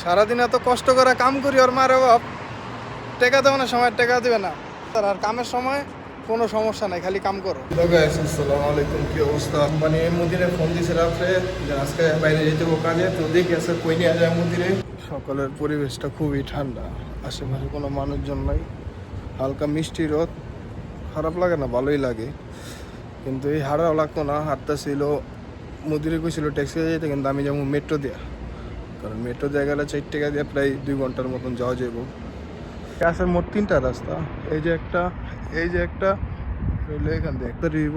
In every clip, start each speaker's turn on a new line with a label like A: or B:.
A: সারাদিন এত কষ্ট করে কাম করি ওর মারে বাপ টেকা দেবে না, সময় টেকা দেবে না। আর কামের সময় কোনো সমস্যা নাই, খালি কাম করো। আসসালামু আলাইকুম, কি অবস্থা? মানে মুদিরে ফোন দিছে রাত্রে যে আজকে বাইরে যেতে হবে কাজে, তো দেখি আছে কই নিয়ে যায় মুদিরে। সকালের পরিবেশটা খুবই ঠান্ডা, আশেপাশে কোনো মানুষজন নাই, হালকা মিষ্টি রোদ। খারাপ লাগে না, ভালোই লাগে, কিন্তু এই হারাও লাগতো না। হাঁটতেছিল, মুদিরে কইছিল ট্যাক্সি যেতে, কিন্তু আমি যাবো মেট্রো দিয়া, কারণ মেট্রো দিয়ে গেলে 4 টাকা দিয়ে প্রায় 2 ঘন্টার মতন যাওয়া যাবো। আছে মোট 3টা রাস্তা, এই যে একটা, এই যে একটা, এখান দিয়ে একটা দিব।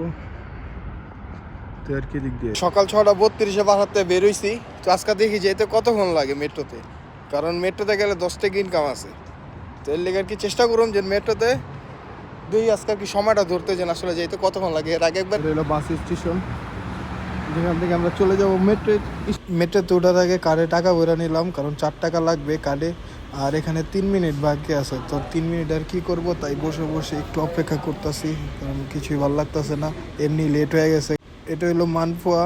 A: তো আর কি দিক দিয়ে সকাল 6:32 বাসাতে বেরোইছি। তো আজকে দেখি যেতে কতক্ষণ লাগে মেট্রোতে, কারণ মেট্রোতে গেলে 10 টাকা ইনকাম আছে। তো এর লেগে আর কি চেষ্টা করুন যে মেট্রোতে দেখি আজকে কি সময়টা ধরতে, যে আসলে যেতে কতক্ষণ লাগে। এর আগে একবার এলো বাস স্টেশন, যেখান থেকে আমরা চলে যাবো মেট্রোতে ওঠার আগে কার্ডে টাকা ভরে নিলাম, কারণ 4 টাকা লাগবে কার্ডে। আর এখানে 3 মিনিট বাকি আছে, তো 3 মিনিট আর কি করব, তাই বসে বসে একটু অপেক্ষা করতেছি, কারণ কিছুই ভালো লাগতেছে না, এমনি লেট হয়ে গেছে। এটা হলো মানফুয়া,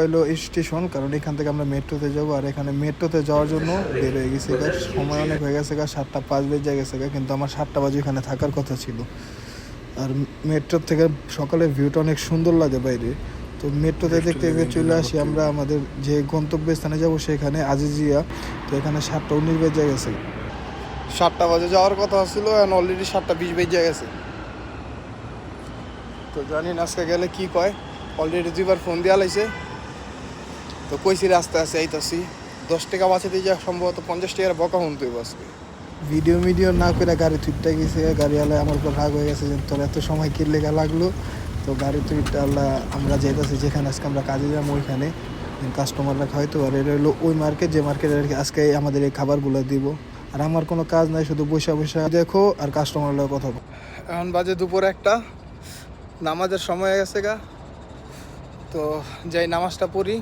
A: হলো স্টেশন, কারণ এখান থেকে আমরা মেট্রোতে যাবো। আর এখানে মেট্রোতে যাওয়ার জন্য বের হয়ে গেছে, সময় অনেক হয়ে গেছে, 7:05 বেজে গেছে, কিন্তু আমার 7টা বাজে এখানে থাকার কথা ছিল। আর মেট্রোর থেকে সকালের ভিউটা অনেক সুন্দর লাগে বাইরে। তো মেট্রোতে দেখতে চলে আসি আমরা আমাদের যে গন্তব্যস্থানে যাব, সেখানে আজিজিয়া। তো এখানে 7:19 বেজে গেছে, 7টা বাজে যাওয়ার কথা ছিল, এখন অলরেডি 7:20 বেজে গেছে। তো জানি না আজকে গেলে কি কয়, অলরেডি 2বার ফোন দেওয়া লাগছে। তো কইছি রাস্তা আছে, এইতাছি 10 টাকা বাঁচাতে যা সম্ভবত 50 টাকার বকা শুনতে আজকে। ভিডিও না করে গাড়ি তুইটা গেছে, গাড়িওয়ালা আমার উপর রাগ হয়ে গেছে যে তোর এত সময় কি লেগা লাগলো। তো গাড়ি তুইটা আমরা যাইতেছি যেখানে আজকে আমরা কাজে যাবো, ওইখানে কাস্টমাররা খাওয়াইতো। আর এটা হলো ওই মার্কেট, যে মার্কেটে আর কি আজকে আমাদের এই খাবারগুলো দিব। আর আমার কোনো কাজ নাই, শুধু বসে বসে দেখো আর কাস্টমাররা কথা বল। এখন বাজে দুপুর 1টা, নামাজের সময় হয়ে গেছে গা। তো যাই নামাজটা পড়ি।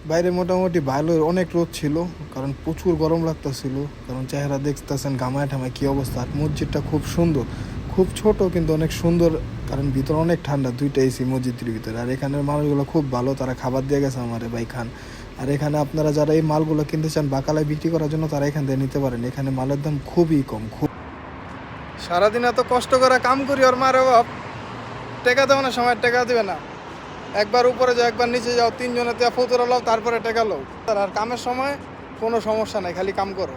A: বাইরে মোটামুটি ভালো, অনেক রোদ ছিল, কারণ প্রচুর গরম লাগতেছিল, কারণ চেহারা দেখতেছেন ঘামায় ঠামায় কী অবস্থা। আর মসজিদটা খুব সুন্দর, খুব ছোট কিন্তু অনেক সুন্দর, কারণ ভিতরে অনেক ঠান্ডা, 2টা এসি মসজিদের ভিতরে। আর এখানের মানুষগুলো খুব ভালো, তারা খাবার দিয়ে গেছে আমারে ভাই খান। আর এখানে আপনারা যারা এই মালগুলো কিনতে চান বাকালায় বিক্রি করার জন্য, তারা এখান থেকে নিতে পারেন, এখানে মালের দাম খুবই কম। সারাদিন এত কষ্ট করে কাম করি ওর মারে বাপ টেকা দেবে না, সময় টেকা দেবে না। একবার উপরে যাও, একবার নিচে যাও, 3 জনে ফতুরা লাও, তারপরে টেকা লো। আর কামের সময় কোনো সমস্যা নাই, খালি কাম করো।